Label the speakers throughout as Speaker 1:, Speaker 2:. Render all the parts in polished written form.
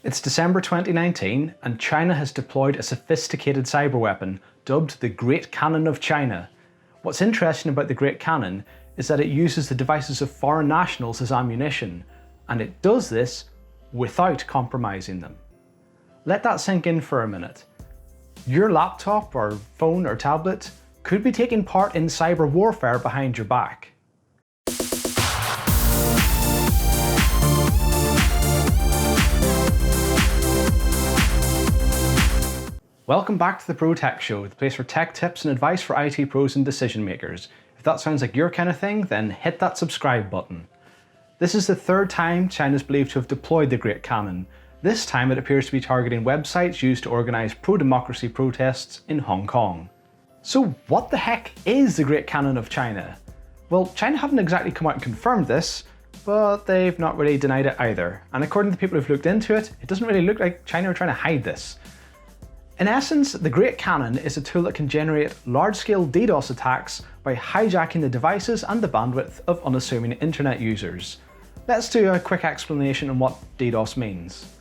Speaker 1: It's December 2019 and China has deployed a sophisticated cyber weapon dubbed the Great Cannon of China. What's interesting about the Great Cannon is that it uses the devices of foreign nationals as ammunition, and it does this without compromising them. Let that sink in for a minute. Your laptop or phone or tablet could be taking part in cyber warfare behind your back. Welcome back to the Pro Tech Show, the place for tech tips and advice for IT pros and decision makers. If that sounds like your kind of thing, then hit that subscribe button. This is the third time China is believed to have deployed the Great Cannon. This time it appears to be targeting websites used to organise pro-democracy protests in Hong Kong. So what the heck is the Great Cannon of China? Well, China haven't exactly come out and confirmed this, but they've not really denied it either. And according to the people who've looked into it, it doesn't really look like China are trying to hide this. In essence, the Great Cannon is a tool that can generate large-scale DDoS attacks by hijacking the devices and the bandwidth of unassuming internet users. Let's do a quick explanation on what DDoS means.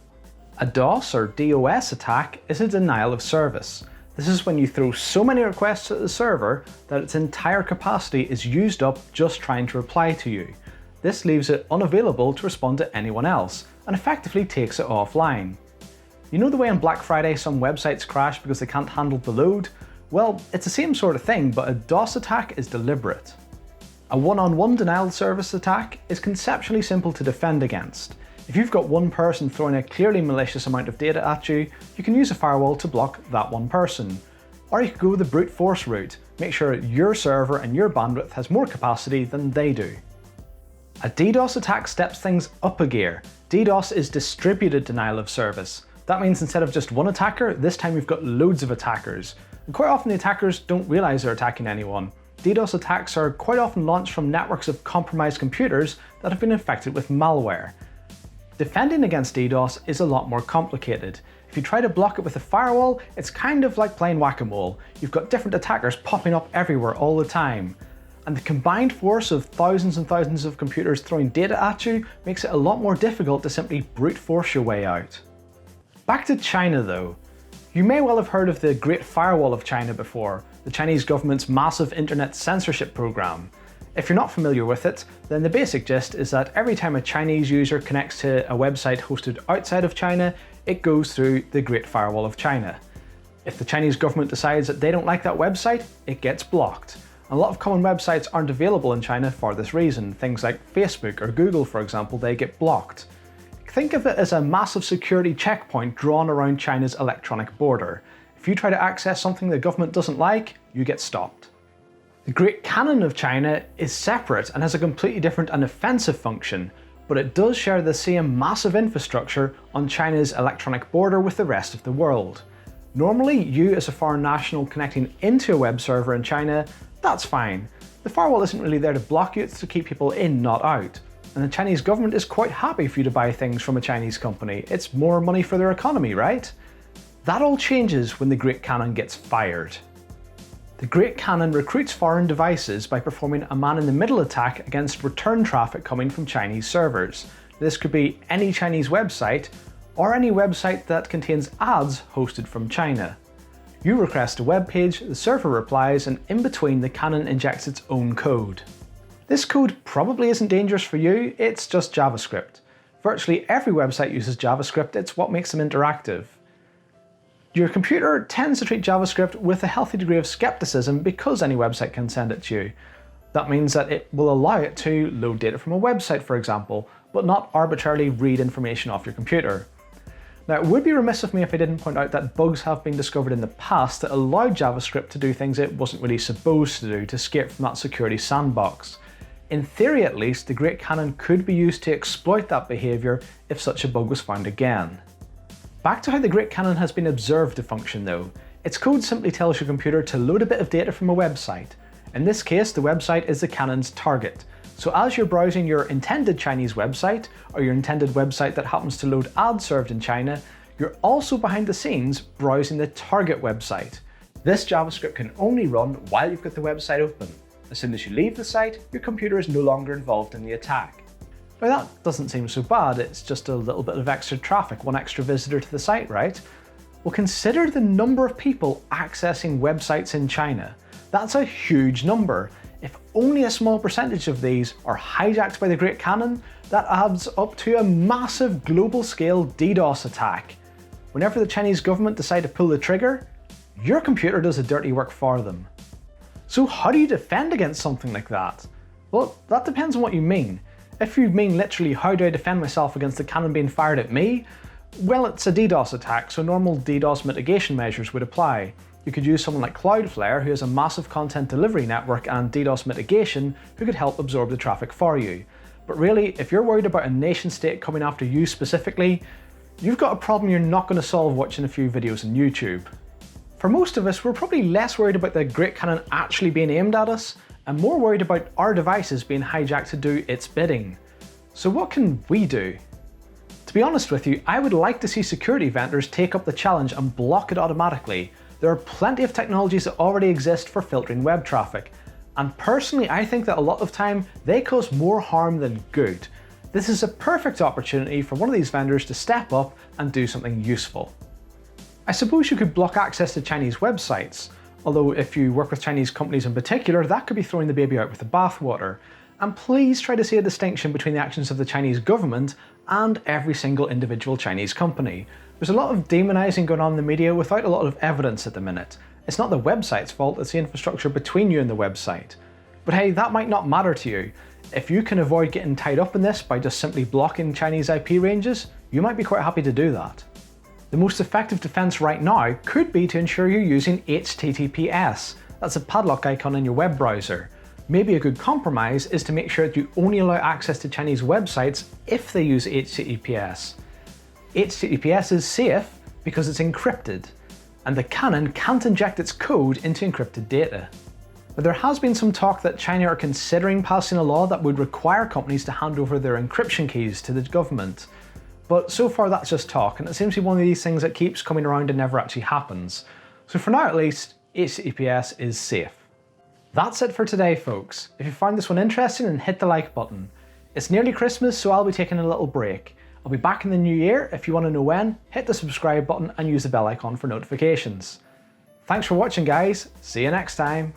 Speaker 1: A DOS or DOS attack is a denial of service. This is when you throw so many requests at the server that its entire capacity is used up just trying to reply to you. This leaves it unavailable to respond to anyone else and effectively takes it offline. You know the way on Black Friday some websites crash because they can't handle the load? Well, it's the same sort of thing, but a DOS attack is deliberate. A one-on-one denial of service attack is conceptually simple to defend against. If you've got one person throwing a clearly malicious amount of data at you, you can use a firewall to block that one person. Or you could go the brute force route, make sure your server and your bandwidth has more capacity than they do. A DDoS attack steps things up a gear. DDoS is distributed denial of service. That means instead of just one attacker, this time you've got loads of attackers. And quite often the attackers don't realise they're attacking anyone. DDoS attacks are quite often launched from networks of compromised computers that have been infected with malware. Defending against DDoS is a lot more complicated. If you try to block it with a firewall, it's kind of like playing whack-a-mole. You've got different attackers popping up everywhere all the time. And the combined force of thousands and thousands of computers throwing data at you makes it a lot more difficult to simply brute force your way out. Back to China though. You may well have heard of the Great Firewall of China before, the Chinese government's massive internet censorship program. If you're not familiar with it, then the basic gist is that every time a Chinese user connects to a website hosted outside of China, it goes through the Great Firewall of China. If the Chinese government decides that they don't like that website, it gets blocked. A lot of common websites aren't available in China for this reason. Things like Facebook or Google, for example, they get blocked. Think of it as a massive security checkpoint drawn around China's electronic border. If you try to access something the government doesn't like, you get stopped. The Great Cannon of China is separate and has a completely different and offensive function, but it does share the same massive infrastructure on China's electronic border with the rest of the world. Normally, you as a foreign national connecting into a web server in China, that's fine. The firewall isn't really there to block you, it's to keep people in, not out. And the Chinese government is quite happy for you to buy things from a Chinese company. It's more money for their economy, right? That all changes when the Great Cannon gets fired. The Great Cannon recruits foreign devices by performing a man-in-the-middle attack against return traffic coming from Chinese servers. This could be any Chinese website, or any website that contains ads hosted from China. You request a web page, the server replies, and in between the cannon injects its own code. This code probably isn't dangerous for you, it's just JavaScript. Virtually every website uses JavaScript, it's what makes them interactive. Your computer tends to treat JavaScript with a healthy degree of skepticism because any website can send it to you. That means that it will allow it to load data from a website, for example, but not arbitrarily read information off your computer. Now, it would be remiss of me if I didn't point out that bugs have been discovered in the past that allowed JavaScript to do things it wasn't really supposed to do to escape from that security sandbox. In theory at least, the Great Cannon could be used to exploit that behaviour if such a bug was found again. Back to how the Great Cannon has been observed to function though. Its code simply tells your computer to load a bit of data from a website. In this case, the website is the cannon's target. So as you're browsing your intended Chinese website, or your intended website that happens to load ads served in China, you're also behind the scenes browsing the target website. This JavaScript can only run while you've got the website open. As soon as you leave the site, your computer is no longer involved in the attack. Now that doesn't seem so bad, it's just a little bit of extra traffic, one extra visitor to the site, right? Well, consider the number of people accessing websites in China. That's a huge number. If only a small percentage of these are hijacked by the Great Cannon, that adds up to a massive global scale DDoS attack. Whenever the Chinese government decide to pull the trigger, your computer does the dirty work for them. So how do you defend against something like that? Well, that depends on what you mean. If you mean literally how do I defend myself against the cannon being fired at me, well, it's a DDoS attack, so normal DDoS mitigation measures would apply. You could use someone like Cloudflare, who has a massive content delivery network and DDoS mitigation, who could help absorb the traffic for you. But really, if you're worried about a nation state coming after you specifically, you've got a problem you're not going to solve watching a few videos on YouTube. For most of us, we're probably less worried about the Great Cannon actually being aimed at us, and more worried about our devices being hijacked to do its bidding. So what can we do? To be honest with you, I would like to see security vendors take up the challenge and block it automatically. There are plenty of technologies that already exist for filtering web traffic, and personally I think that a lot of time they cause more harm than good. This is a perfect opportunity for one of these vendors to step up and do something useful. I suppose you could block access to Chinese websites, although if you work with Chinese companies in particular, that could be throwing the baby out with the bathwater. And please try to see a distinction between the actions of the Chinese government and every single individual Chinese company. There's a lot of demonizing going on in the media without a lot of evidence at the minute. It's not the website's fault, it's the infrastructure between you and the website. But hey, that might not matter to you. If you can avoid getting tied up in this by just simply blocking Chinese IP ranges, you might be quite happy to do that. The most effective defense right now could be to ensure you're using HTTPS. That's a padlock icon in your web browser. Maybe a good compromise is to make sure that you only allow access to Chinese websites if they use HTTPS. HTTPS is safe because it's encrypted, and the cannon can't inject its code into encrypted data. But there has been some talk that China are considering passing a law that would require companies to hand over their encryption keys to the government. But so far that's just talk, and it seems to be one of these things that keeps coming around and never actually happens. So for now at least, HTTPS is safe. That's it for today, folks. If you found this one interesting, then hit the like button. It's nearly Christmas, so I'll be taking a little break. I'll be back in the new year. If you want to know when, hit the subscribe button and use the bell icon for notifications. Thanks for watching, guys. See you next time.